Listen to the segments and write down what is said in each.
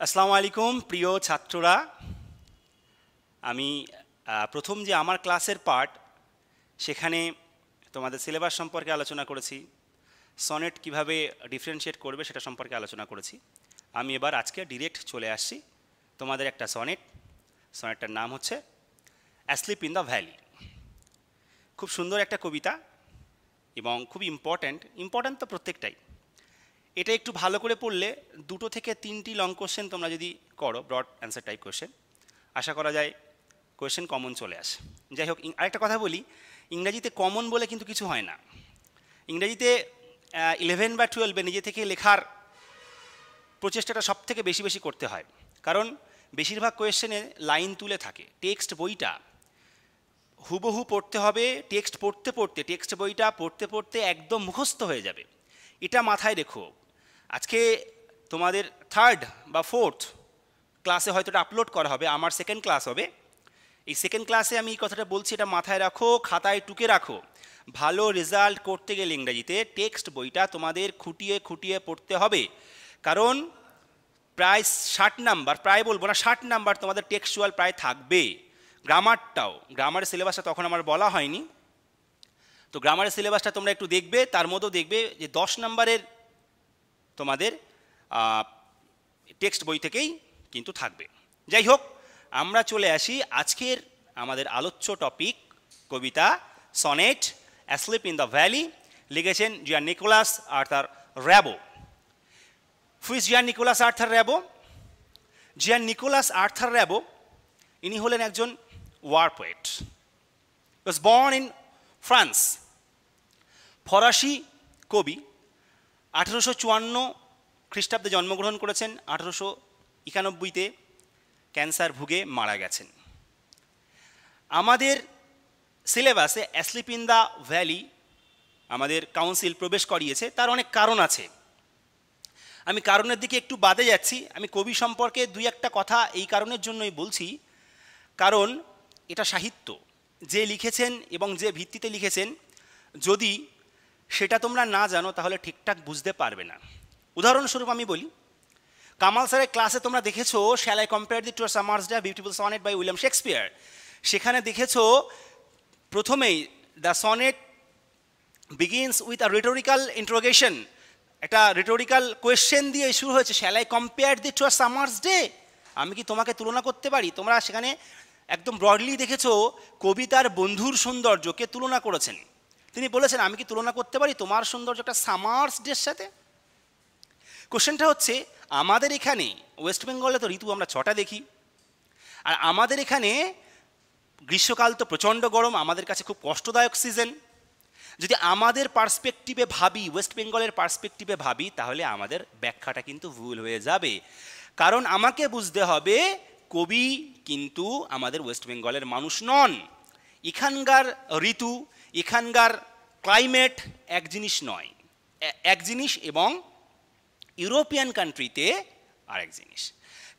আসসালামু আলাইকুম প্রিয় ছাত্ররা। আমি প্রথম যে আমার ক্লাসের পার্ট সেখানে তোমাদের সিলেবাস সম্পর্কে আলোচনা করেছি, সনেট কিভাবে ডিফারেন্সিয়েট করবে সেটা সম্পর্কে আলোচনা করেছি। আমি এবার আজকে ডিরেক্ট চলে আসছি তোমাদের একটা সনেটটার নাম হচ্ছে অ্যাসলিপ ইন দ্য ভ্যালি। খুব সুন্দর একটা কবিতা এবং খুব ইম্পর্ট্যান্ট তো প্রত্যেকটাই। এটা একটু ভালো করে পড়লে 2 থেকে 3টি লং কোশ্চেন তোমরা যদি করো, ব্রড অ্যান্সার টাইপ কোশ্চেন, আশা করা যায় কোশ্চেন কমন চলে আসে। যাই হোক, আরেকটা কথা বলি, ইংরাজিতে কমন বলে কিন্তু কিছু হয় না। ইংরাজিতে 11 বা 12 নিজে থেকে লেখার প্রচেষ্টাটা সব থেকে বেশি করতে হয়, কারণ বেশিরভাগ কোয়েশ্চেনে লাইন তুলে থাকে। টেক্সট বইটা হুবহু পড়তে হবে, টেক্সট বইটা পড়তে পড়তে একদম মুখস্থ হয়ে যাবে। এটা মাথায় রেখো। আজকে তোমাদের 3rd বা 4th ক্লাসে হয়তো এটা আপলোড করা হবে, আমার 2nd ক্লাস হবে। এই 2nd ক্লাসে আমি এই কথাটা বলছি, এটা মাথায় রাখো, খাতায় টুকে রাখো। ভালো রেজাল্ট করতে গেলে ইংরেজিতে টেক্সট বইটা তোমাদের খুঁটিয়ে পড়তে হবে, কারণ প্রায় 60 নাম্বার, প্রায় বলবো না 60 নাম্বার তোমাদের টেক্সচুয়াল প্রায় থাকবে। গ্রামারের সিলেবাসটা তখন আমার বলা হয়নি, তো গ্রামারের সিলেবাসটা তোমরা একটু দেখবে। তার মধ্যেও দেখবে যে 10 নাম্বারের তোমাদের টেক্সট বই থেকেই কিন্তু থাকবে। যাই হোক, আমরা চলে আসি আজকের আমাদের আলোচ্য টপিক, কবিতা sonnet asleep in the valley. লিখেছেন Jean Nicolas Arthur Rimbaud. Who is Jean Nicolas Arthur Rimbaud? Jean Nicolas Arthur Rimbaud ইনি হলেন একজন war poet. Was born in France, ফরাসি কবি। 1854 খ্রিস্টাব্দে জন্মগ্রহণ করেছেন, 1891-তে ক্যান্সার ভুগে মারা গেছেন। আমাদের সিলেবাসে অ্যাসলিপ ইন দ্য ভ্যালি আমাদের কাউন্সিল প্রবেশ করিয়েছে, তার অনেক কারণ আছে। আমি কারণের দিকে একটু বাদে যাচ্ছি। আমি কবি সম্পর্কে 2-1টা কথা এই কারণের জন্যই বলছি, কারণ এটা সাহিত্য। যে লিখেছেন এবং যে ভিত্তিতে লিখেছেন, যদি সেটা তোমরা না জানো তাহলে ঠিকঠাক বুঝতে পারবে না। উদাহরণস্বরূপ আমি বলি, কামাল স্যারের ক্লাসে তোমরা দেখেছো shall I compare thee to a summer's day beautiful sonnet by William Shakespeare. সেখানে দেখেছো প্রথমেই the sonnet begins with a rhetorical interrogation, একটা রিটোরিক্যাল কোয়েশ্চেন দিয়ে শুরু হয়েছে, shall I compare thee to a summer's day, আমি কি তোমাকে তুলনা করতে পারি। তোমরা সেখানে একদম ব্রডলি দেখেছো কবিতার বন্ধুর সৌন্দর্যকে তুলনা করেছেন। তিনি বলেছেন, আমি কি তুলনা করতে পারি তোমার সৌন্দর্যটা সামার্স ডের সাথে। কোশ্চেনটা হচ্ছে, আমাদের এখানে ওয়েস্ট বেঙ্গলে তো ঋতু আমরা 6টা দেখি, আর আমাদের এখানে গ্রীষ্মকাল তো প্রচণ্ড গরম, আমাদের কাছে খুব কষ্টদায়ক সিজন। যদি আমাদের পার্সপেক্টিভে ভাবি, ওয়েস্ট বেঙ্গলের পার্সপেক্টিভে ভাবি, তাহলে আমাদের ব্যাখ্যাটা কিন্তু ভুল হয়ে যাবে। কারণ আমাকে বুঝতে হবে কবি কিন্তু আমাদের ওয়েস্ট বেঙ্গলের মানুষ নন। এখানকার ঋতু, এখানকার ক্লাইমেট এক জিনিস নয়, এক জিনিস, এবং ইউরোপিয়ান কান্ট্রিতে আরেক জিনিস।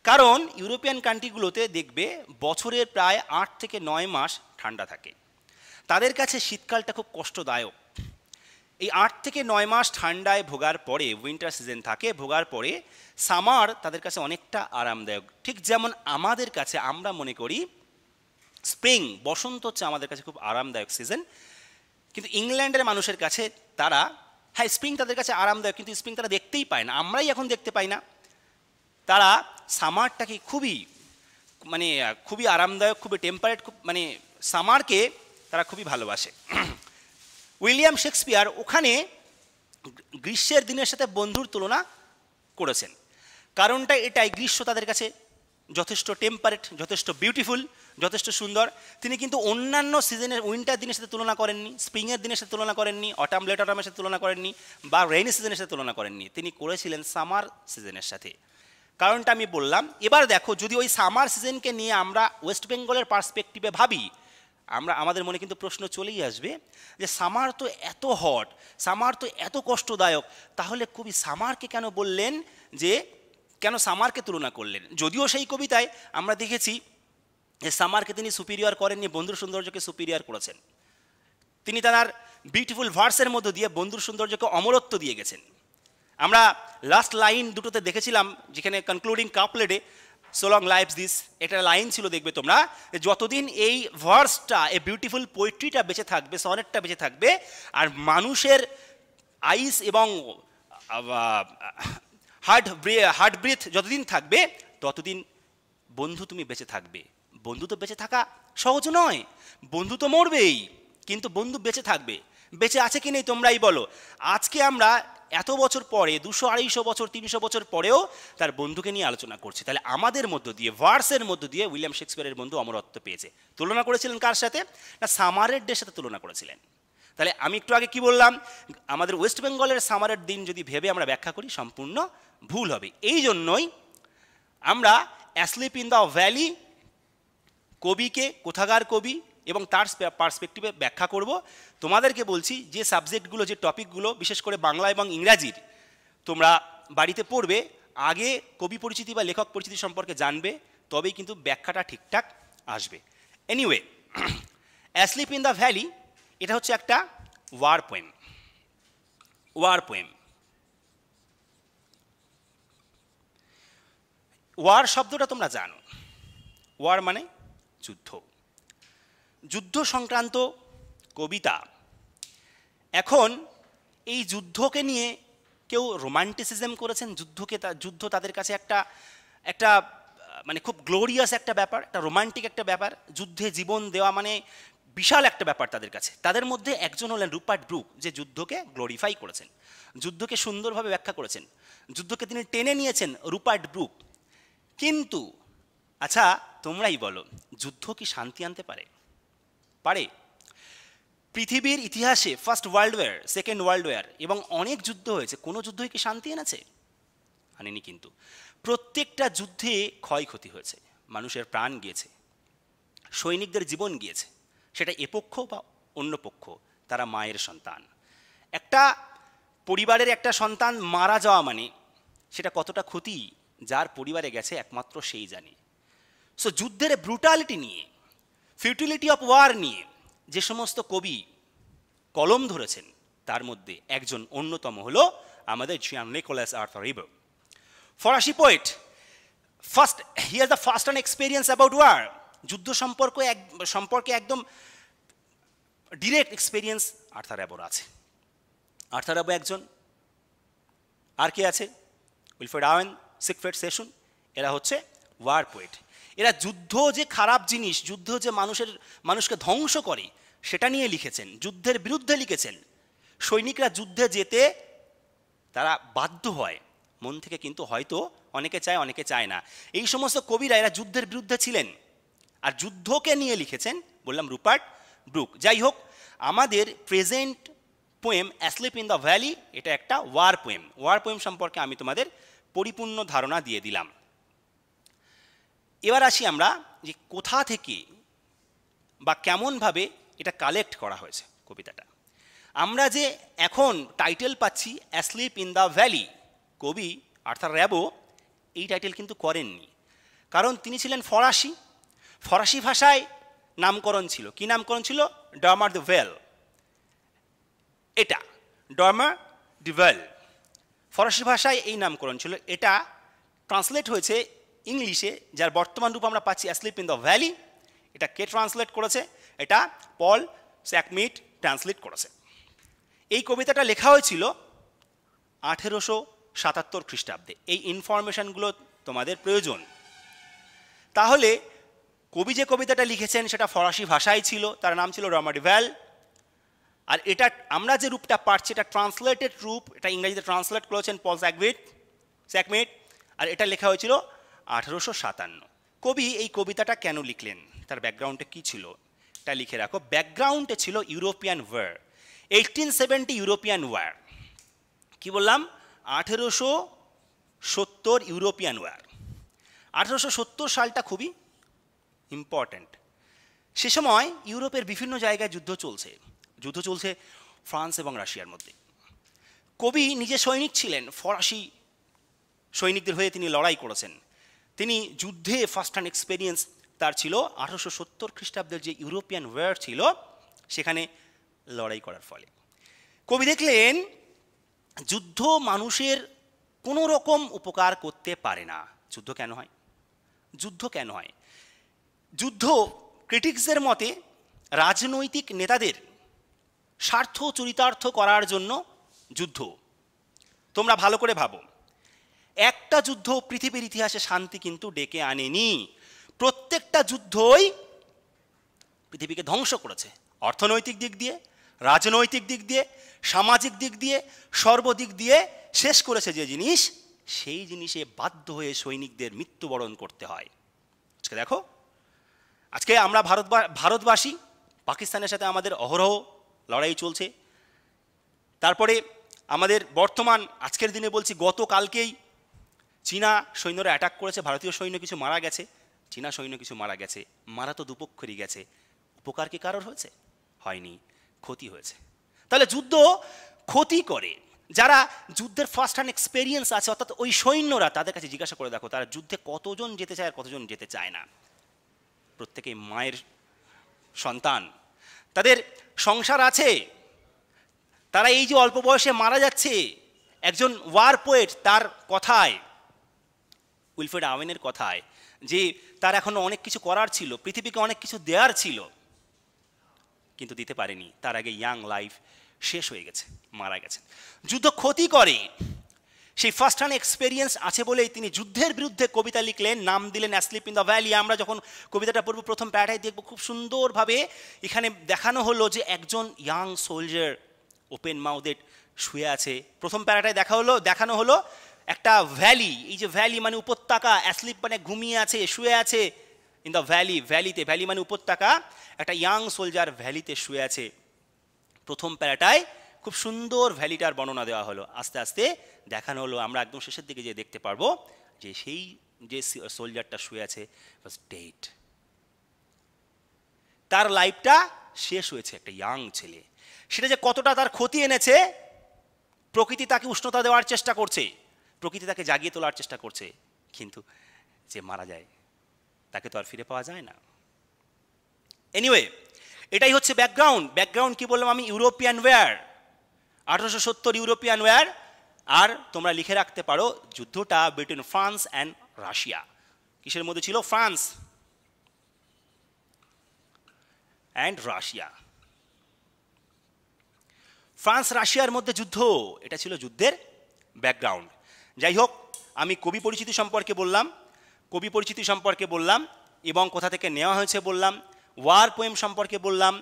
কারণ ইউরোপিয়ান কান্ট্রিগুলোতে দেখবে বছরের প্রায় 8 থেকে 9 মাস ঠান্ডা থাকে, তাদের কাছে শীতকালটা খুব কষ্টদায়ক। এই 8 থেকে 9 মাস ঠান্ডায় ভোগার পরে, উইন্টার সিজন থাকে, ভোগার পরে সামার তাদের কাছে অনেকটা আরামদায়ক। ঠিক যেমন আমাদের কাছে, আমরা মনে করি স্প্রিং, বসন্ত হচ্ছে আমাদের কাছে খুব আরামদায়ক সিজন, কিন্তু ইংল্যান্ডের মানুষের কাছে তারা, হ্যাঁ স্প্রিং তাদের কাছে আরামদায়ক, কিন্তু স্প্রিং তারা দেখতেই পায় না, আমরাই এখন দেখতে পাই না। তারা সামারটাকে খুবই আরামদায়ক, খুবই টেম্পারেট, সামারকে তারা খুবই ভালোবাসে। উইলিয়াম শেক্সপিয়ার ওখানে গ্রীষ্মের দিনের সাথে বন্ধুর তুলনা করেছেন। কারণটা এটাই, গ্রীষ্ম তাদের কাছে যথেষ্ট টেম্পারেট, যথেষ্ট বিউটিফুল, যথেষ্ট সুন্দর। তিনি কিন্তু অন্যান্য সিজনের, উইন্টার দিনের সাথে তুলনা করেননি, স্প্রিংয়ের দিনের সাথে তুলনা করেননি, অটাম লেট অটামের সাথে তুলনা করেননি, বা রেইনি সিজনের সাথে তুলনা করেননি, তিনি করেছিলেন সামার সিজনের সাথে। কারণটা আমি বললাম। এবার দেখো, যদি ওই সামার সিজনকে নিয়ে আমরা ওয়েস্ট বেঙ্গলের পার্সপেক্টিভে ভাবি, আমাদের মনে কিন্তু প্রশ্ন চলেই আসবে যে সামার তো এত হট, সামার তো এত কষ্টদায়ক, তাহলে কবি সামারকে কেন বললেন, যে কেন সামারকে তুলনা করলেন। যদিও সেই কবিতায় আমরা দেখেছি যে সামারকে তিনি সুপিরিয়র করেননি, বন্ধুর সৌন্দর্যকে সুপিরিয়র করেছেন। তিনি তার বিউটিফুল ভার্সের মধ্য দিয়ে বন্ধুর সৌন্দর্যকে অমরত্ব দিয়ে গেছেন। আমরা লাস্ট লাইন দুটোতে দেখেছিলাম, যেখানে কনক্লুডিং কাপলেটে সো লং লাইভস দিস, একটা লাইন ছিল দেখবে তোমরা, যতদিন এই ভার্সটা, এই বিউটিফুল পোয়েট্রিটা বেঁচে থাকবে, সনেটটা বেঁচে থাকবে, আর মানুষের আইস এবং হার্ট ব্রিথ যতদিন থাকবে, ততদিন বন্ধু তুমি বেঁচে থাকবে। বন্ধু তো বেঁচে থাকা সহজ নয়, বন্ধু তো মরবেই, কিন্তু বন্ধু বেঁচে থাকবে। বেঁচে আছে কি নেই তোমরাই বলো। আজকে আমরা এত বছর পরে, 200-250 বছর, 300 বছর পরেও তার বন্ধুকে নিয়ে আলোচনা করছি। তাহলে আমাদের মধ্য দিয়ে, ভার্সের মধ্য দিয়ে উইলিয়াম শেক্সপিয়ারের বন্ধু অমরত্ব পেয়েছে। তুলনা করেছিলেন কার সাথে? না, সামারের ডের সাথে তুলনা করেছিলেন। তাহলে আমি একটু আগে কি বললাম, আমাদের ওয়েস্ট বেঙ্গলের সামারের দিন যদি ভেবে আমরা ব্যাখ্যা করি, সম্পূর্ণ ভুল হবে। এই জন্যই আমরা অ্যাসলিপ ইন দ্য ভ্যালি কবিকে, কোথাকার কবি এবং তার পার্সপেক্টিভে ব্যাখ্যা করব। তোমাদেরকে বলছি, যে সাবজেক্টগুলো, যে টপিকগুলো বিশেষ করে বাংলা এবং ইংরাজির তোমরা বাড়িতে পড়বে, আগে কবি পরিচিতি বা লেখক পরিচিতি সম্পর্কে জানবে, তবেই কিন্তু ব্যাখ্যাটা ঠিকঠাক আসবে। Anyway, asleep in the valley এটা হচ্ছে একটা war poem. War poem, war শব্দটা তোমরা জানো। ওয়ার মানে যুদ্ধ, যুদ্ধ সংক্রান্ত কবিতা। এখন এই যুদ্ধকে নিয়ে কেউ রোমান্টিসিজম করেছেন, যুদ্ধ তাদের কাছে একটা মানে খুব গ্লোরিয়াস একটা ব্যাপার, একটা রোমান্টিক একটা ব্যাপার। যুদ্ধে জীবন দেওয়া মানে বিশাল একটা ব্যাপার তাদের কাছে। তাদের মধ্যে একজন হলেন রুপার্ট ব্রুক, যে যুদ্ধকে গ্লোরিফাই করেছেন, যুদ্ধকে সুন্দরভাবে ব্যাখ্যা করেছেন, যুদ্ধকে তিনি টেনে নিয়েছেন, রুপার্ট ব্রুক। কিন্তু আচ্ছা, তোমরাই বলো, যুদ্ধ কি শান্তি আনতে পারে? পারে? পৃথিবীর ইতিহাসে first world war, second world war এবং অনেক যুদ্ধ হয়েছে, কোনো যুদ্ধই কি শান্তি এনেছে? আনেনি। কিন্তু প্রত্যেকটা যুদ্ধে ক্ষয়ক্ষতি হয়েছে, মানুষের প্রাণ গিয়েছে, সৈনিকদের জীবন গিয়েছে, সেটা এ পক্ষ বা অন্য পক্ষ, তারা মায়ের সন্তান। একটা পরিবারের একটা সন্তান মারা যাওয়া মানে সেটা কতটা ক্ষতি যার পরিবারে গেছে একমাত্র সেই জানে। সো যুদ্ধের ব্রুটালিটি নিয়ে, ফিউটিলিটি অফ ওয়ার নিয়ে যে সমস্ত কবি কলম ধরেছেন, তার মধ্যে একজন অন্যতম হলো আমাদের জিয়ান নিকোলাস আর্থার রিবে, ফরাসি poet. He has the first hand experience about war. যুদ্ধ সম্পর্কে একদম ডিরেক্ট এক্সপিরিয়েন্স আর্থার রিবের আছে। আর্থার রিবে একজন, আর কে আছে? উইলফ্রেড ওয়েন, সিগফ্রিড সেসুন, এরা হচ্ছে ওয়ার পোয়েট। এরা যুদ্ধ যে খারাপ জিনিস, যুদ্ধ যে মানুষকে ধ্বংস করে, সেটা নিয়ে লিখেছেন, যুদ্ধের বিরুদ্ধে লিখেছেন। সৈনিকরা যুদ্ধে যেতে তারা বাধ্য হয় মন থেকে, কিন্তু হয়তো অনেকে চায়, অনেকে চায় না। এই সমস্ত কবিরা এরা যুদ্ধের বিরুদ্ধে ছিলেন, আর যুদ্ধকে নিয়ে লিখেছেন, বললাম রুপার্ট ব্রুক। যাই হোক, আমাদের present poem asleep in the valley, এটা একটা ওয়ার পোয়েম। ওয়ার পোয়েম সম্পর্কে আমি তোমাদের পরিপূর্ণ ধারণা দিয়ে দিলাম। এবার আসি আমরা যে কোথা থেকে বা কেমনভাবে এটা কালেক্ট করা হয়েছে কবিতাটা। আমরা যে এখন টাইটেল পাচ্ছি অ্যাসলিপ ইন দ্য ভ্যালি, কবি আর্থার রিবে এই টাইটেল কিন্তু করেননি, কারণ তিনি ছিলেন ফরাসি। ফরাসি ভাষায় নামকরণ ছিল, কি নামকরণ ছিল? ডর্মার দ্য ভেল। এটা ডর্মার দ্য ভেল, ফরাসি ভাষায় এই নামকরণ ছিল। এটা ট্রান্সলেট হয়েছে ইংলিশে, যার বর্তমান রূপ আমরা পাচ্ছি অ্যাসলিপ ইন দ্য ভ্যালি। এটা কে ট্রান্সলেট করেছে? এটা পল স্যাকমিট ট্রান্সলেট করেছে। এই কবিতাটা লেখা হয়েছিল 1877 খ্রিস্টাব্দে। এই ইনফরমেশনগুলো তোমাদের প্রয়োজন। তাহলে কবি যে কবিতাটা লিখেছেন সেটা ফরাসি ভাষায় ছিল, তার নাম ছিল ডর্মার দ্য ভেল। আর এটা আমরা যে রূপটা পাচ্ছি, এটা ট্রান্সলেটেড রূপ, এটা ইংরেজিতে ট্রান্সলেট করেছেন পল স্যাকমিট, আর এটা লেখা হয়েছিল 1857। কবি এই কবিতাটা কেন লিখলেন, তার ব্যাকগ্রাউন্ডে কি ছিল, এটা লিখে রাখো। ব্যাকগ্রাউন্ডে ছিল ইউরোপিয়ান ওয়ার, 1870 ইউরোপিয়ান ওয়ার। কি বললাম? 1870 ইউরোপিয়ান ওয়ার। 1870 সালটা খুবই ইম্পর্ট্যান্ট। সে সময় ইউরোপের বিভিন্ন জায়গায় যুদ্ধ চলছে ফ্রান্স এবং রাশিয়ার মধ্যে। কবি নিজে সৈনিক ছিলেন, ফরাসি সৈনিকদের হয়ে তিনি লড়াই করেছেন। তিনি যুদ্ধে ফার্স্ট হ্যান্ড এক্সপিরিয়েন্স তার ছিল। 1870 খ্রিস্টাব্দের যে ইউরোপিয়ান ওয়ার ছিল, সেখানে লড়াই করার ফলে কবি দেখলেন যুদ্ধ মানুষের কোনো রকম উপকার করতে পারে না। যুদ্ধ কেন হয়? যুদ্ধ কেন হয়? যুদ্ধ ক্রিটিক্সদের মতে রাজনৈতিক নেতাদের স্বার্থ চরিতার্থ করার জন্য যুদ্ধ। তোমরা ভালো করে ভাবো, একটা যুদ্ধ পৃথিবীর ইতিহাসে শান্তি কিন্তু ডেকে আনেনি। প্রত্যেকটা যুদ্ধই পৃথিবীকে ধ্বংস করেছে, অর্থনৈতিক দিক দিয়ে, রাজনৈতিক দিক দিয়ে, সামাজিক দিক দিয়ে, সর্বদিক দিয়ে শেষ করেছে যে জিনিস, সেই জিনিসে বাধ্য হয়ে সৈনিকদের মৃত্যুবরণ করতে হয়। আজকে দেখো, আজকে আমরা ভারতবাসী, পাকিস্তানের সাথে আমাদের অহরহ লড়াই চলছে। তারপরে আমাদের বর্তমান আজকের দিনে বলছি, গতকালকেই চীনা সৈন্যরা অ্যাটাক করেছে, ভারতীয় সৈন্য কিছু মারা গেছে, চীনা সৈন্য কিছু মারা গেছে। মারা তো দুপক্ষেরই গেছে, উপকার কি কারোর হয়েছে? হয়নি, ক্ষতি হয়েছে। তাহলে যুদ্ধ ক্ষতি করে। যারা যুদ্ধের ফার্স্ট হ্যান্ড এক্সপেরিয়েন্স আছে, অর্থাৎ ওই সৈন্যরা, তাদের কাছে জিজ্ঞাসা করে দেখো তারা যুদ্ধে কতজন যেতে চায় আর কতজন যেতে চায় না। প্রত্যেকেই মায়ের সন্তান, তাদের সংসার আছে, তারা এই যে অল্প বয়সে মারা যাচ্ছে। একজন ওয়ার পোয়েট, তার কথায়, উইলফ্রেড আওয়েনের কথায়, যে তার এখনো অনেক কিছু করার ছিল, পৃথিবীকে অনেক কিছু দেওয়ার ছিল, কিন্তু দিতে পারেনি। তার আগে ইয়াং লাইফ শেষ হয়ে গেছে, মারা গেছেন। যুদ্ধ ক্ষতি করে। সেই ফার্স্ট হ্যান্ড এক্সপেরিয়েন্স আছে বলেই তিনি যুদ্ধের বিরুদ্ধে কবিতা লিখলেন, নাম দিলেন অ্যাসলিপ ইন দ্য ভ্যালি। আমরা যখন কবিতাটা পড়ব, প্রথম প্যারাটায় দেখব খুব সুন্দরভাবে এখানে দেখানো হলো যে একজন ইয়াং সোলজার ওপেন মাউথেড শুয়ে আছে। প্রথম প্যারাটায় দেখানো হলো একটা ভ্যালি। এই যে ভ্যালি মানে উপত্যকা, অ্যাসলিপ মানে ঘুমিয়ে আছে, শুয়ে আছে। ইন দ্য ভ্যালি, ভ্যালিতে, ভ্যালি মানে উপত্যকা, একটা ইয়াং সোলজার ভ্যালিতে শুয়ে আছে। প্রথম প্যারাটায় খুব সুন্দর ভ্যালিটার বর্ণনা দেওয়া হলো। আস্তে আস্তে দেখানো হলো, আমরা একদম শেষের দিকে যে দেখতে পারবো যে সেই যে সোলজারটা শুয়ে আছে ওয়াজ ডেড। তার লাইফটা শেষ হয়েছে, একটা ইয়াং ছেলে। সেটা যে কতটা তার ক্ষতি এনেছে, প্রকৃতি তাকে উষ্ণতা দেওয়ার চেষ্টা করছে, প্রকৃতি তাকে জাগিয়ে তোলার চেষ্টা করছে, কিন্তু যে মারা যায় তাকে তো আর ফিরে পাওয়া যায় না। এনিওয়ে, এটাই হচ্ছে ব্যাকগ্রাউন্ড। ব্যাকগ্রাউন্ড কি বললাম আমি? European war, 1870 European war. আর তোমরা লিখে রাখতে পারো, যুদ্ধটা বিটুইন ফ্রান্স অ্যান্ড রাশিয়া। কিসের মধ্যে ছিল? France and Russia. ফ্রান্স রাশিয়ার মধ্যে যুদ্ধ, এটা ছিল যুদ্ধের ব্যাকগ্রাউন্ড। যাই হোক, আমি কবি পরিচিতি সম্পর্কে বললাম, এবং কোথা থেকে নেওয়া হয়েছে বললাম, ওয়ার পোয়েম সম্পর্কে বললাম,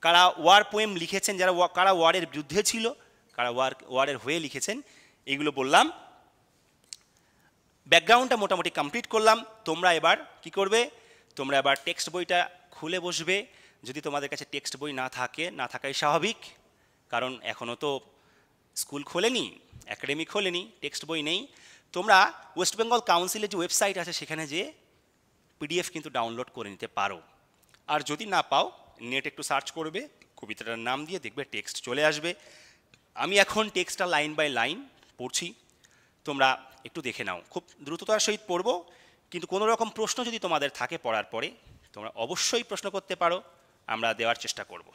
কারা ওয়ার পোয়েম লিখেছেন, কারা ওয়ারের বিরুদ্ধে ছিল, কারা ওয়ারের হয়ে লিখেছেন, এইগুলো বললাম। ব্যাকগ্রাউন্ডটা মোটামুটি কমপ্লিট করলাম। তোমরা এবার কি করবে? তোমরা এবার টেক্সট বইটা খুলে বসবে। যদি তোমাদের কাছে টেক্সট বই না থাকাই স্বাভাবিক, কারণ এখনও তো স্কুল খোলেনি, একাডেমি খোলেনি, টেক্সট বই নেই। তোমরা ওয়েস্ট বেঙ্গল কাউন্সিলের যে ওয়েবসাইট আছে সেখানে যে পিডিএফ কিন্তু ডাউনলোড করে নিতে পারো। আর যদি না পাও, নেট একটু সার্চ করবে, কবিতাটার নাম দিয়ে দেখবে টেক্সট চলে আসবে। আমি এখন টেক্সটটা লাইন বাই লাইন পড়ছি, তোমরা একটু দেখে নাও। খুব দ্রুততার সহিত পড়বো, কিন্তু কোনো রকম প্রশ্ন যদি তোমাদের থাকে পড়ার পরে, তোমরা অবশ্যই প্রশ্ন করতে পারো, আমরা দেওয়ার চেষ্টা করব।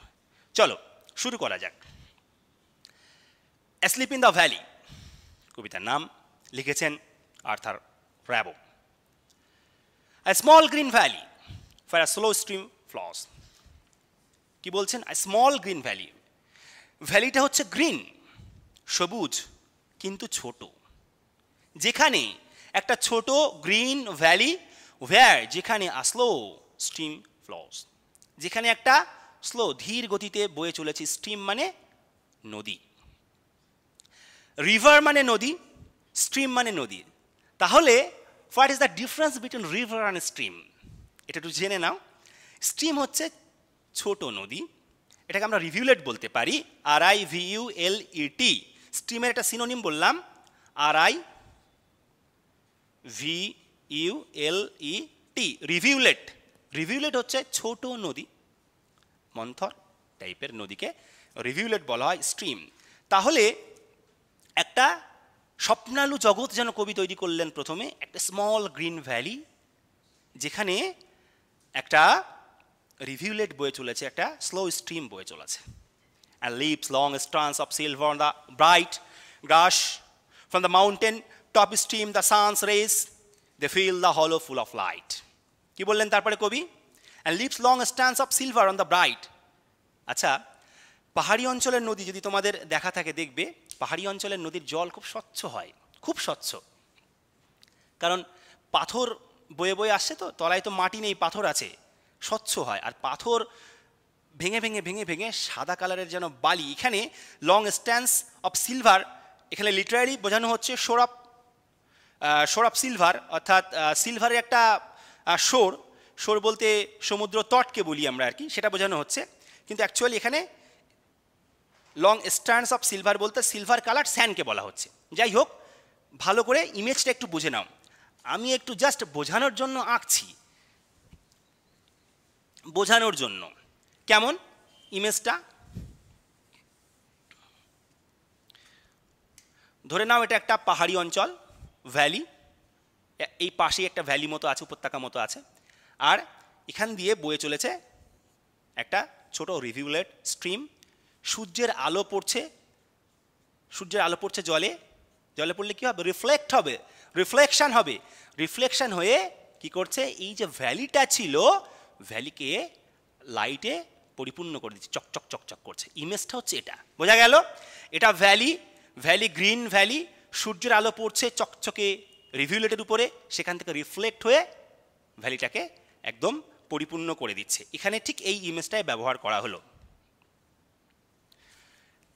চলো শুরু করা যাক। অ্যাসলিপ ইন দ্য ভ্যালি কবিতার নাম লিখেছেন Arthur র্যাবো। A small green valley where a slow stream flows. কি বলছেন? A small green valley. ভ্যালিটা হচ্ছে গ্রিন, সবুজ, কিন্তু ছোট। যেখানে একটা ছোট গ্রিন ভ্যালি, যেখানে a slow stream flows, যেখানে একটা স্লো, ধীর গতিতে বয়ে চলেছে। স্ট্রিম মানে নদী, রিভার মানে নদী, স্ট্রিম মানে নদী। তাহলে what is the difference between river and stream? এটা একটু জেনে নাও। স্ট্রিম হচ্ছে ছোট নদী, এটাকে আমরা রিভিউলেট বলতে পারি, RIVULET। স্ট্রিমের একটা সিনোনিম বললাম, RIVULET, রিভিউলেট। রিভিউলেট হচ্ছে ছোট নদী, মন্থর টাইপের নদীকে রিভিউলেট বলা হয়, স্ট্রিম। তাহলে একটা স্বপ্নালু জগৎ যেন কবি তৈরি করলেন প্রথমে, একটা স্মল গ্রিন ভ্যালি, যেখানে একটা রিভিউলেট বয়ে চলেছে, একটা স্লো স্ট্রিম বয়ে চলেছে। And leaps long strands of silver on the bright gush from the mountain top stream the sun's rays, they fill the hollow full of light. কি বললেন তারপরে কবি? and leaves long strands of silver on the bright. আচ্ছা, পাহাড়ি অঞ্চলের নদী যদি তোমাদের দেখা থাকে দেখবে পাহাড়ি অঞ্চলের নদীর জল খুব স্বচ্ছ হয়, খুব স্বচ্ছ, কারণ পাথর বয়ে বয়ে আসছে, তো তলায় তো মাটি নেই, পাথর আছে, স্বচ্ছ হয়। আর পাথর ভেঙে ভেঙে ভেঙে ভেঙে সাদা কালারের যেন বালি। এখানে লং স্ট্যান্ডস অফ সিলভার, এখানে লিটারারি বোঝানো হচ্ছে শোর অফ সিলভার, অর্থাৎ সিলভারের একটা শোর বলতে সমুদ্র তটকে বলি আমরা আর কি, সেটা বোঝানো হচ্ছে। কিন্তু অ্যাকচুয়ালি এখানে লং স্ট্যান্ডস অফ সিলভার বলতে সিলভার কালার স্যান্ডকে বলা হচ্ছে। যাই হোক, ভালো করে ইমেজটা একটু বুঝে নাও, আমি একটু জাস্ট বোঝানোর জন্য আঁকছি, বোঝানোর জন্য। কেমন ইমেজটা? ধরে নাও এটা একটা পাহাড়ি অঞ্চল, ভ্যালি, এই পাশে একটা ভ্যালি মতো আছে, উপত্যকা মতো আছে, আর এখান দিয়ে বয়ে চলেছে একটা ছোট রিভিউলেট স্ট্রিম। সূর্যের আলো পড়ছে, সূর্যের আলো পড়ছে জলে, জলে পড়লে কী হবে? রিফ্লেক্ট হবে, রিফ্লেকশান হবে, রিফ্লেকশান হয়ে কি করছে? এই যে ভ্যালিটা ছিল, ভ্যালিকে লাইটে পরিপূর্ণ করে দিচ্ছে, চকচক চকচক করছে। ইমেজটা হচ্ছে এটা, বোঝা গেল? এটা ভ্যালি, গ্রিন ভ্যালি, সূর্যের আলো পড়ছে চকচকে রিভিউলেটের উপরে, সেখান থেকে রিফ্লেক্ট হয়ে ভ্যালিটাকে একদম পরিপূর্ণ করে দিচ্ছে। এখানে ঠিক এই ইমেজটাই ব্যবহার করা হলো।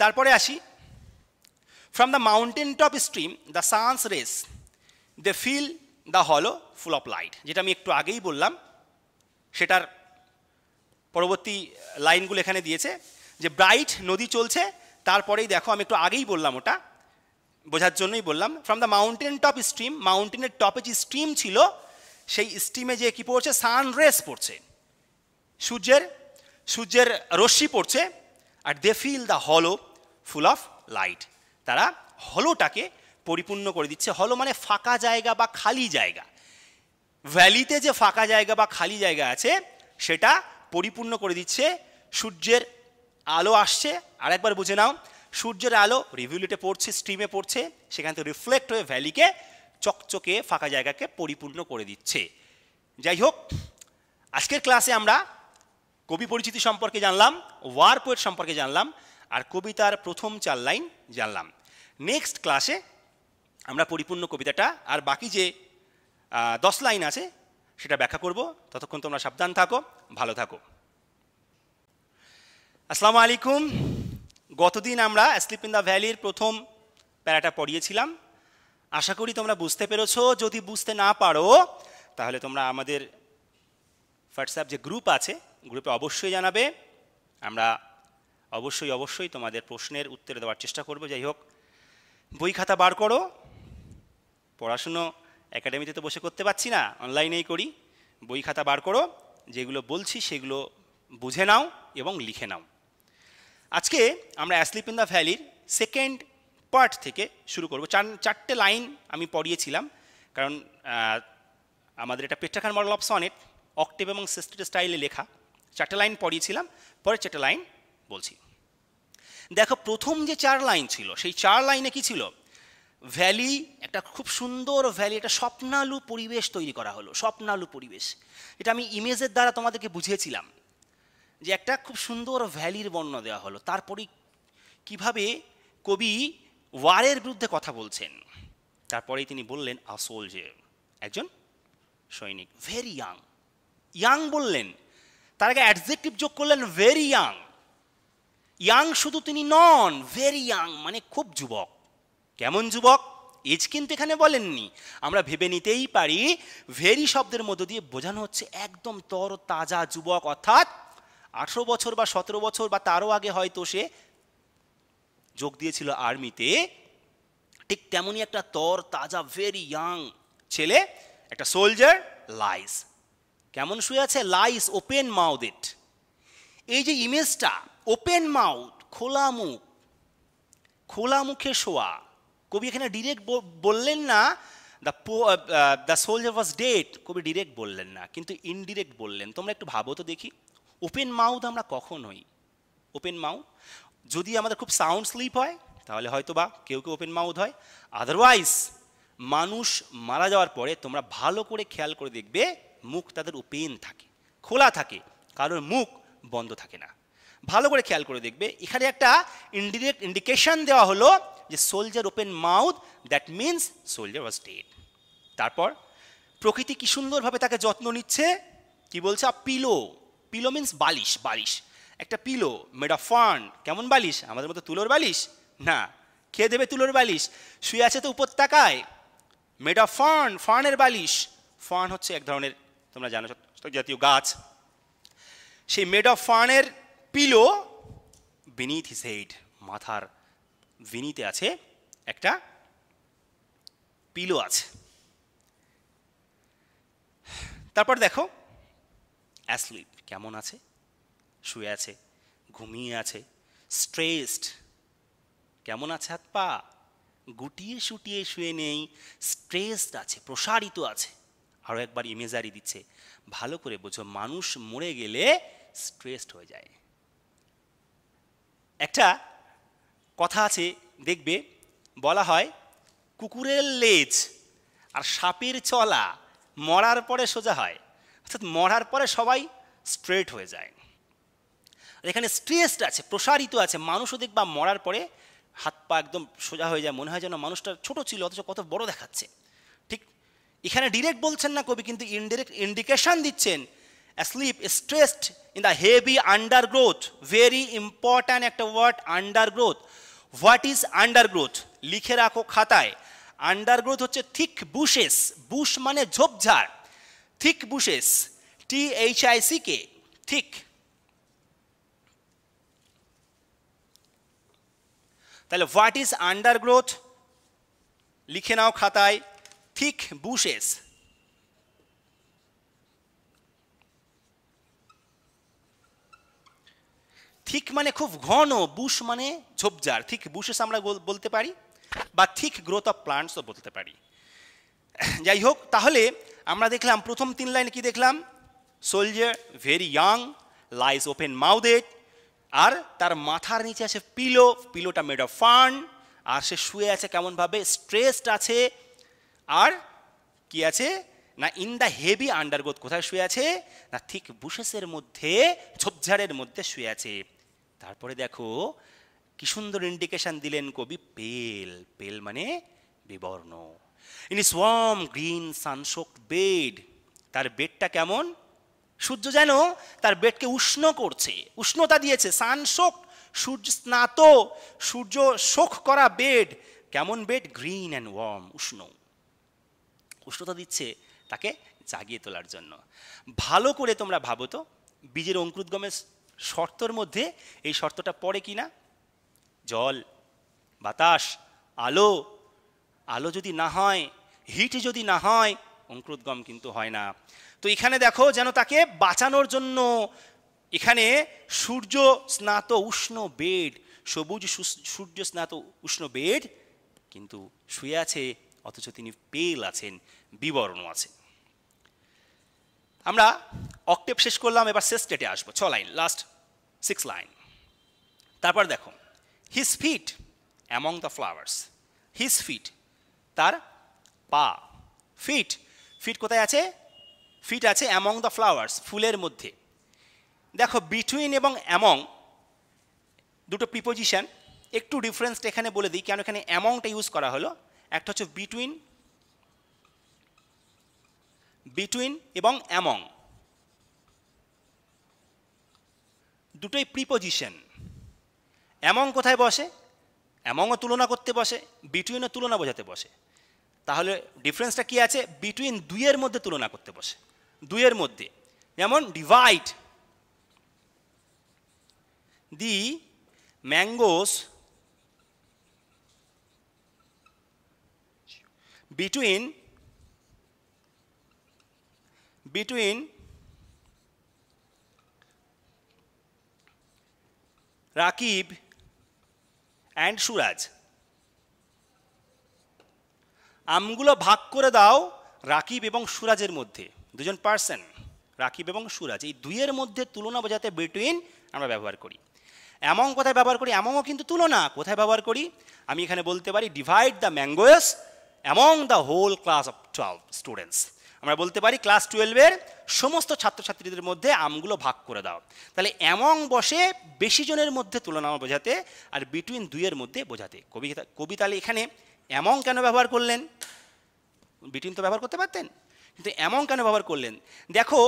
তারপরে আসি, from the mountain top stream the sun's rays they fill the hollow full of light, যেটা আমি একটু আগেই বললাম, সেটার পরবর্তী লাইনগুলো এখানে দিয়েছে যে ব্রাইট নদী চলছে, তারপরেই দেখো আমি একটু আগেই বললাম, ওটা বোঝার জন্যই বললাম। From the mountain top stream, মাউন্টেনের টপে যে স্ট্রিম ছিল, সেই স্ট্রিমে যে কি পড়ছে? সান রেস পড়ছে, সূর্যের রশ্মি পড়ছে, আর দে fill the hollow full of light, তারা হলোটাকে পরিপূর্ণ করে দিচ্ছে। হলো মানে ফাঁকা জায়গা বা খালি জায়গা। ভ্যালিতে যে ফাঁকা জায়গা বা খালি জায়গা আছে সেটা পরিপূর্ণ করে দিচ্ছে। সূর্যের আলো আসছে, আরেকবার বুঝে নাও, সূর্যের আলো রিভিউলেটে পড়ছে, স্ট্রিমে পড়ছে, সেখান থেকে রিফ্লেক্ট হয়ে ভ্যালিকে চকচকে ফাঁকা জায়গাকে পরিপূর্ণ করে দিচ্ছে। যাই হোক, আজকের ক্লাসে আমরা কবি পরিচিতি সম্পর্কে জানলাম, ওয়ার পোয়েট সম্পর্কে জানলাম, আর কবিতার প্রথম 4 লাইন জানলাম। নেক্সট ক্লাসে আমরা পরিপূর্ণ কবিতাটা আর বাকি যে 10 লাইন আছে সেটা ব্যাখ্যা করব। ততক্ষণ তোমরা সাবধান থাকো, ভালো থাকো। আসসালামু আলাইকুম। গতদিন আমরা অ্যাসলিপ ইন দ্য ভ্যালির প্রথম প্যারাটা পড়িয়েছিলাম। আশা করি তোমরা বুঝতে পেরেছো। যদি বুঝতে না পারো তাহলে তোমরা আমাদের হোয়াটসঅ্যাপ যে গ্রুপ আছে, গ্রুপে অবশ্যই জানাবে। আমরা অবশ্যই তোমাদের প্রশ্নের উত্তর দেওয়ার চেষ্টা করব। যাই হোক, বই খাতা বার করো। পড়াশুনো একাডেমিতে তো বসে করতে পারছি না, অনলাইনেই করি। বই খাতা বার করো, যেগুলো বলছি সেগুলো বুঝে নাও এবং লিখে নাও। আজকে আমরা অ্যাসলিপ ইন দ্য ভ্যালির সেকেন্ড পার্ট থেকে শুরু করব। 4টে লাইন আমি পড়িয়েছিলাম, কারণ আমাদের এটা পেট্রাখান মডেল অফ সনেট অক্টেভ এবং সেস্টেট স্টাইলে লেখা। 4টে লাইন পড়িয়েছিলাম, পরে 4টে লাইন বলছি। দেখো, প্রথম যে 4 লাইন ছিল, সেই 4 লাইনে কি ছিল? ভ্যালি, একটা খুব সুন্দর ভ্যালি, একটা স্বপ্নালু পরিবেশ তৈরি করা হলো, স্বপ্নালু পরিবেশ। এটা আমি ইমেজের দ্বারা তোমাদেরকে বুঝিয়েছিলাম যে একটা খুব সুন্দর ভ্যালির বর্ণনা দেওয়া হলো। তারপরে কিভাবে কবি ওয়ারের বিরুদ্ধে কথা বলছেন। তারপরেই তিনি বললেন আ সোলজার, একজন সৈনিক, ভেরি ইয়াং। ইয়াং বললেন, তার আগে অ্যাডজেক্টিভ যোগ করলেন ভেরি ইয়াং। ইয়াং শুধু তিনি নন, ভেরি ইয়াং মানে খুব যুবক। কেমন যুবক? এজ কিন্তু এখানে বলেননি। আমরা ভেবে নিতেই পারি ভেরি শব্দের মধ্য দিয়ে বোঝানো হচ্ছে একদম তর তাজা যুবক, অর্থাৎ 18 বছর বা 17 বছর বা তারও আগে হয়তো সে যোগ দিয়েছিল আর্মিতে। ঠিক তেমনই একটা তর তাজা ভেরি ইয়াং ছেলে, একটা সোলজার, লাইস। কেমন শুয়ে আছে? Lies, open mouth. এই যে ইমেজটা, ওপেন মাউথ, খোলা মুখ, খোলা মুখে শোয়া। কবি এখানে ডিরেক্ট বললেন না দ্য সোলজার ওয়াজ ডেড, কবি ডিরেক্ট বললেন না, কিন্তু ইনডিরেক্ট বললেন। তোমরা একটু ভাবো তো দেখি, ওপেন মাউথ আমরা কখন হই? ওপেন মাউথ যদি আমাদের খুব সাউন্ড স্লিপ হয়, তাহলে হয়তো বা কেউ কেউ ওপেন মাউথ হয়। আদারওয়াইজ মানুষ মারা যাওয়ার পরে তোমরা ভালো করে খেয়াল করে দেখবে মুখ তাদের ওপেন থাকে, খোলা থাকে, কারোর মুখ বন্ধ থাকে না। ভালো করে খেয়াল করে দেখবে, এখানে একটা ইনডিরেক্ট ইন্ডিকেশন দেওয়া হলো যে soldier open mouth, that means soldier was dead. তারপর প্রকৃতি কি সুন্দরভাবে তাকে যত্ন নিচ্ছে, কি বলছে, পিলো, পিলো মিনস বালিশ, বালিশ, একটা পিলো মেড অফ ফার্ন। কেমন বালিশ? আমাদের মতো তুলোর বালিশ না, খেয়ে দেবে তুলোর বালিশ, শুয়ে আছে তো উপত্যকায়, মেড অফ ফার্ন, ফার্নের বালিশ। ফার্ন হচ্ছে এক ধরনের, তোমরা জানো, জাতীয় গাছ। সেই মেড অফ ফার্নের পিলো, বিনিথ হিজ হেড, মাথার বিনিতে আছে একটা পিলো আছে। তারপর দেখো অ্যাসলিপ, কেমন আছে? শুয়ে আছে, ঘুমিয়ে আছে। স্ট্রেসড, কেমন আছে? হাত পা গুটিয়ে শুটিয়ে শুয়ে নেই, স্ট্রেসড আছে, প্রসারিত আছে। আরও একবার ইমেজারি দিচ্ছে, ভালো করে বোঝো, মানুষ মরে গেলে স্ট্রেসড হয়ে যায়। একটা কথা আছে দেখবে, বলা হয় কুকুরের লেজ আর সাপের চলা মরার পরে সোজা হয়, অর্থাৎ মরার পরে সবাই স্ট্রেট হয়ে যায়। এখানে স্ট্রেসড আছে, প্রসারিত আছে। মানুষও দেখবা মরার পরে হাত পা একদম সোজা হয়ে যায়, মনে হয় যেন মানুষটা ছোট ছিল অথচ কত বড় দেখাচ্ছে। ঠিক এখানে ডিরেক্ট বলছেন না কবি, কিন্তু ইনডিরেক্ট ইন্ডিকেশন দিচ্ছেন। Asleep, stressed in the heavy undergrowth. Very important একটা word, undergrowth. What is undergrowth? লিখে রাখো খাতায়। আন্ডারগ্রোথ হচ্ছে থিক বুশেস, বুশ মানে ঝোপঝাড়, থিক বুশেস, THICK, থিক। তাহলে হোয়াট ইজ আন্ডারগ্রোথ লিখে নাও খাতায়, থিক বুশেস। থিক মানে খুব ঘন, বুশ মানে ঝোপঝাড়, থিক বুশেস আমরা বলতে পারি, বা থিক গ্রোথ অফ প্লান্টসও বলতে পারি। যাই হোক, তাহলে আমরা দেখলাম প্রথম 3 লাইনে কি দেখলাম? Soldier very young, lies open mouthed, আর তার মাথার নিচে আছে পিলো, পিলোটা মেড অফ ফার্ন, আর সে শুয়ে আছে কেমনভাবে? স্ট্রেসড আছে। আর কি আছে না, ইন দ্য হেভি আন্ডারগ্রোথ, কোথায় শুয়ে আছে না? থিক বুশেসের মধ্যে, ঝোপঝাড়ের মধ্যে শুয়ে আছে। তারপরে দেখো কি সুন্দর ইন্ডিকেশন দিলেন কবি, পেল, পেল মানে বিবর্ণ। In his warm green sunsoaked bed, তার বেডটা কেমন? সূর্য যেন তার বেডকে উষ্ণ করছে, উষ্ণতা দিয়েছে। সানসোকড, সূর্য স্নাত, সূর্য শোক করা বেড। কেমন বেড? গ্রিন অ্যান্ড ওয়ার্ম, উষ্ণ, উষ্ণতা দিচ্ছে তাকে জাগিয়ে তোলার জন্য। ভালো করে তোমরা ভাবো তো, বীজের অঙ্কুরোদ্গমের শর্তর মধ্যে এই শর্তটা পড়ে কি না? জল, বাতাস, আলো। আলো যদি না হয়, হিট যদি না হয়, অঙ্কুরোদ্গম কিন্তু হয় না। তো এখানে দেখো যেন তাকে বাঁচানোর জন্য এখানে সূর্য স্নাত উষ্ণ বেড, সবুজ সূর্য স্নাত উষ্ণ বেড, কিন্তু শুয়ে আছে, অথচ তিনি পেল আছেন, বিবর্ণ আছেন। আমরা অক্টেভ শেষ করলাম, এবার শেষ স্টেটে আসবো। 6 লাইন, লাস্ট 6 লাইন। তারপর দেখো, his fit among the flowers. His fit, তার পা। ফিট, ফিট কোথায় আছে? ফিট আছে অ্যামং দ্য ফ্লাওয়ার্স, ফুলের মধ্যে। দেখো বিটুইন এবং অ্যামং দুটো প্রিপোজিশন, একটু ডিফারেন্সটা এখানে বলে দিই কেন এখানে অ্যামংটা ইউজ করা হলো। একটা হচ্ছে বিটুইন, বিটুইন এবং অ্যামং দুটোই প্রিপোজিশন। অ্যামং কোথায় বসে? অ্যামংও তুলনা করতে বসে, বিটুইনও তুলনা বোঝাতে বসে। তাহলে ডিফারেন্সটা কি আছে? বিটুইন দুইয়ের মধ্যে তুলনা করতে বসে, দুইয়ের মধ্যে। যেমন divide the mangoes between Rakib and Suraj. আমগুলো ভাগ করে দাও রাকিব এবং সুরাজের মধ্যে, দুজন পার্সন, রাকিব এবং সুরাজ, এই দুইয়ের মধ্যে তুলনা বোঝাতে বিটুইন আমরা ব্যবহার করি। অ্যামং কোথায় ব্যবহার করি? অ্যামংও কিন্তু তুলনা। কোথায় ব্যবহার করি? আমি এখানে বলতে পারি divide the mangoes among the whole class of 12 students. আমরা বলতে পারি ক্লাস 12-এর সমস্ত ছাত্রছাত্রীদের মধ্যে আমগুলো ভাগ করে দাও। তাহলে অ্যামং বসে বেশি জনের মধ্যে তুলনা বোঝাতে, আর বিটুইন দুইয়ের মধ্যে বোঝাতে। কবি তাহলে এখানে অ্যামং কেন ব্যবহার করলেন? বিটুইন তো ব্যবহার করতে পারতেন, কিন্তু অ্যামং কেন ব্যবহার করলেন? দেখো,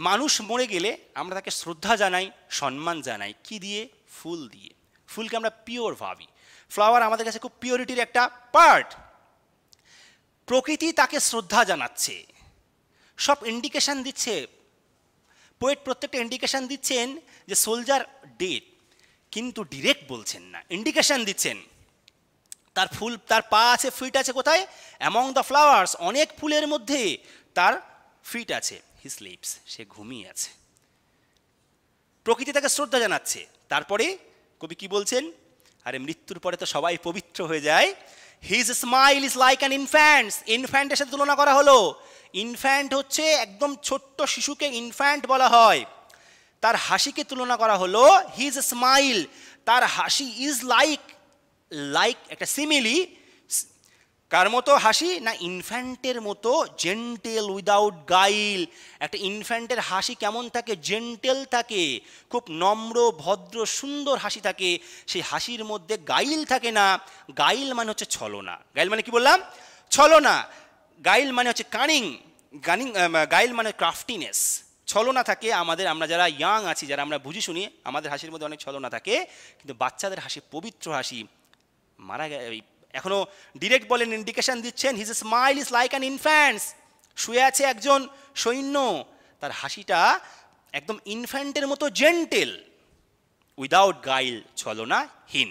মানুষ মরে গেলে আমরা তাকে শ্রদ্ধা জানাই, সম্মান জানাই, কি দিয়ে? ফুল দিয়ে। ফুলকে আমরা পিওর ভাবি। ফ্লাওয়ার আমাদের কাছে খুব পিওরিটির একটা পার্ট। প্রকৃতি তাকে শ্রদ্ধা জানাচ্ছে, সব ইন্ডিকেশন দিচ্ছে। পোয়েট প্রত্যেকটা ইন্ডিকেশন দিচ্ছেন যে সোলজার ডেড, কিন্তু ডিরেক্ট বলছেন না, ইন্ডিকেশন দিচ্ছেন। তার ফুল, তার পা আছে, ফিট আছে কোথায়? অ্যামং দ্য ফ্লাওয়ার্স, অনেক ফুলের মধ্যে তার ফিট আছে। হি স্লিপস, সে ঘুমিয়ে আছে। প্রকৃতি তাকে শ্রদ্ধা জানাচ্ছে। তারপরে কবি কি বলছেন? আরে মৃত্যুর পরে তো সবাই পবিত্র হয়ে যায়। His smile is like an infant's, ইনফ্যান্টের সাথে তুলনা করা হলো। ইনফ্যান্ট হচ্ছে একদম ছোট্ট শিশুকে ইনফ্যান্ট বলা হয়। তার হাসিকে তুলনা করা হলো হিজ স্মাইল, তার হাসি ইজ লাইক, লাইক একটা সিমিলি, কার মতো হাসি? না ইনফ্যান্টের মতো, জেন্টেল উইদাউট গাইল। একটা ইনফ্যান্টের হাসি কেমন থাকে? জেন্টেল থাকে, খুব নম্র ভদ্র সুন্দর হাসি থাকে। সেই হাসির মধ্যে গাইল থাকে না। গাইল মানে হচ্ছে ছলনা। গাইল মানে কি বললাম? ছলনা। গাইল মানে হচ্ছে কানিং, গাইল মানে ক্রাফটিনেস। ছলনা থাকে আমাদের, আমরা যারা ইয়াং আছি, যারা আমরা বুঝি শুনি, আমাদের হাসির মধ্যে অনেক ছলনা থাকে। কিন্তু বাচ্চাদের হাসি পবিত্র হাসি। মারা এখনো ডিরেক্ট বলেন, ইন্ডিকেশন দিচ্ছেন his smile is like an infants. শুয়ে আছে একজন সৈন্য, তার হাসিটা একদম ইনফ্যান্টের মতো জেন্টেল, উইদাউট গাইল, ছলনাহীন।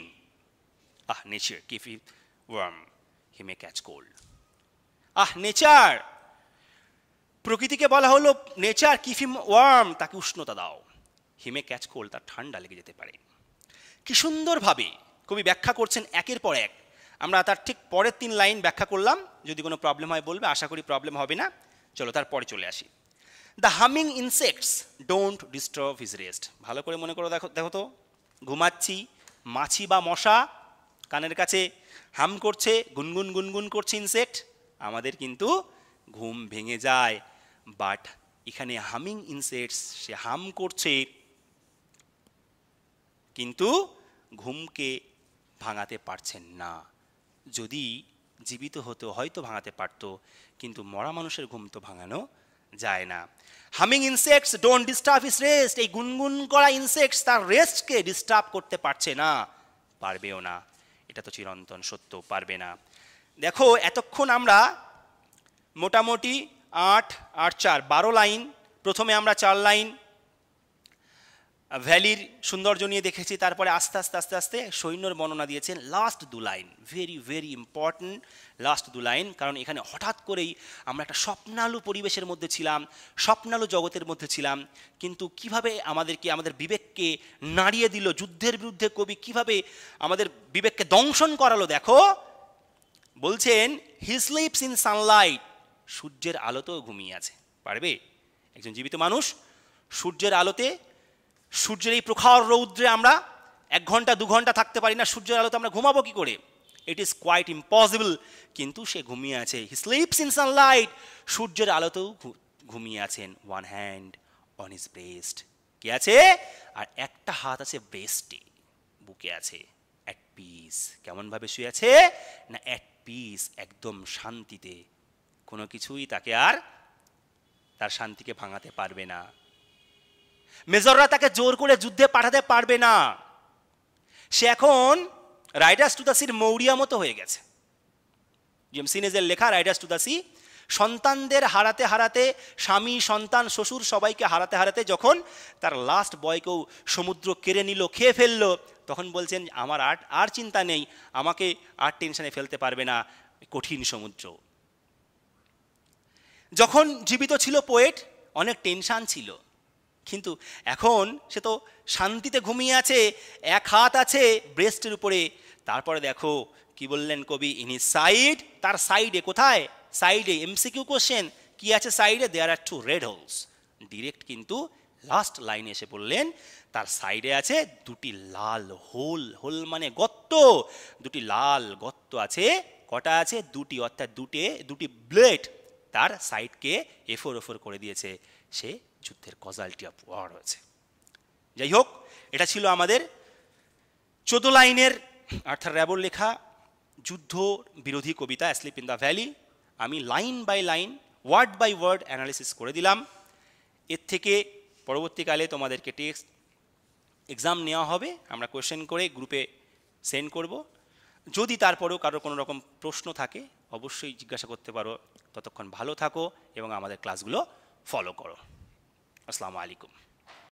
নেচার কিপ হি ওয়ার্ম, হি মে ক্যাচ কোল্ড। নেচার, প্রকৃতিকে বলা হলো নেচার কিপ হিম ওয়ার্ম, তাকে উষ্ণতা দাও। হি মে ক্যাচ কোল্ড, তার ঠান্ডা লেগে যেতে পারে। কি সুন্দরভাবে কবি ব্যাখ্যা করছেন একের পর এক। আমরা তার ঠিক পরের 3 লাইন ব্যাখ্যা করলাম। যদি কোনো প্রবলেম হয় বলবে, আশা করি প্রবলেম হবে না। চলো তারপরে চলে আসি। The humming insects don't disturb his rest. ভালো করে মনে করো, দেখো দেখো তো, ঘুমাচ্ছি, মাছি বা মশা কানের কাছে হাম করছে, গুনগুন গুনগুন করছে ইনসেক্ট, আমাদের কিন্তু ঘুম ভেঙে যায়। বাট এখানে হামিং ইনসেক্টস, সে হাম করছে কিন্তু ঘুমকে ভাঙাতে পারছেন না। যদি জীবিত হতো হয়তো ভাঙাতে পারতো, কিন্তু মরা মানুষের ঘুম তো ভাঙানো যায় না। Humming insects don't disturb his rest, এই গুনগুন করা ইনসেক্টস তার রেস্টকে ডিস্টার্ব করতে পারছে না, পারবেও না। এটা তো চিরন্তন সত্য, পারবে না। দেখো, এতক্ষণ আমরা মোটামুটি 8 আর 4 12 লাইন, প্রথমে আমরা 4 লাইন ভ্যালির সৌন্দর্য নিয়ে দেখেছি, তারপরে আস্তে আস্তে আস্তে আস্তে সৈন্যর বর্ণনা দিয়েছেন। Last 2 line very very important, last 2 line, কারণ এখানে হঠাৎ করেই আমরা একটা স্বপ্নালু পরিবেশের মধ্যে ছিলাম, স্বপ্নালু জগতের মধ্যে ছিলাম, কিন্তু কিভাবে আমাদেরকে, আমাদের বিবেককে নাড়িয়ে দিল। যুদ্ধের বিরুদ্ধে কবি কিভাবে আমাদের বিবেককে দংশন করালো। দেখো, বলছেন হি স্লিপস ইন সানলাইট, সূর্যের আলোতেও ঘুমিয়ে আছে। পারবে একজন জীবিত মানুষ সূর্যের আলোতে? সূর্যের এই প্রখর রৌদ্রে আমরা 1 ঘন্টা 2 ঘন্টা থাকতে পারি না, সূর্যের আলোতে আমরা ঘুমাবো কি করে? ইট ইজ কোয়াইট ইম্পসিবল, কিন্তু সে ঘুমিয়ে আছে। হি স্লিপস ইন সানলাইট, সূর্যের আলোতেও ঘুমিয়ে আছেন। One hand on his breast, কি আছে? আর একটা হাত আছে ব্রেস্টে, বুকে আছে। অ্যাট পিস, কেমনভাবে শুয়ে আছে? না অ্যাট পিস, একদম শান্তিতে। কোনো কিছুই তাকে আর তার শান্তিকে ভাঙাতে পারবে না। মেজররা তাকে জোর করে যুদ্ধে পাঠাতে পারবে না। সে এখন রাইডার্স টু দ্য সির মৌরিয়া মতো হয়ে গেছে। জেমস ইনেজের লেখা রাইডার্স টু দ্য সি, সন্তানদের হারাতে হারাতে, স্বামী সন্তান শ্বশুর সবাইকে হারাতে হারাতে যখন তার লাস্ট বয়কেও সমুদ্র কেড়ে নিল, খেয়ে ফেললো, তখন বলছেন আমার আর চিন্তা নেই, আমাকে আর টেনশনে ফেলতে পারবে না কঠিন সমুদ্র। যখন জীবিত ছিল পোয়েট, অনেক টেনশন ছিল, কিন্তু এখন সে তো শান্তিতে ঘুমিয়ে আছে, 1 হাত আছে ব্রেস্টের উপরে। তারপরে দেখো কি বললেন কবি, ইন হিজ সাইড, তার সাইডে, কোথায়? সাইডে। এমসিকিউ কোশ্চেন, কি আছে সাইডে? দেয়ার আর 2 রেড হোলস। ডিরেক্ট কিন্তু লাস্ট লাইনে এসে বললেন তার সাইডে আছে দুটি লাল হোল, হোল মানে গর্ত, দুটি লাল গর্ত আছে। কটা আছে? দুটি, অর্থাৎ দুটি ব্লেড তার সাইডকে এফোর ওফোর করে দিয়েছে। সে যুদ্ধের কজালিটি অফ ওয়ার হয়েছে। যাই হোক, এটা ছিল আমাদের 14 লাইনের আর্থার র্যাবোর লেখা যুদ্ধ বিরোধী কবিতা অ্যাসলিপ ইন দ্য ভ্যালি। আমি line by line, word by word analysis করে দিলাম। এর থেকে পরবর্তীকালে তোমাদেরকে টেক্সট এক্সাম নেওয়া হবে, আমরা কোয়েশ্চেন করে গ্রুপে সেন্ড করব। যদি তারপরেও কারো কোনো রকম প্রশ্ন থাকে অবশ্যই জিজ্ঞাসা করতে পারো। ততক্ষণ ভালো থাকো এবং আমাদের ক্লাসগুলো ফলো করো। আসসালামু আলাইকুম।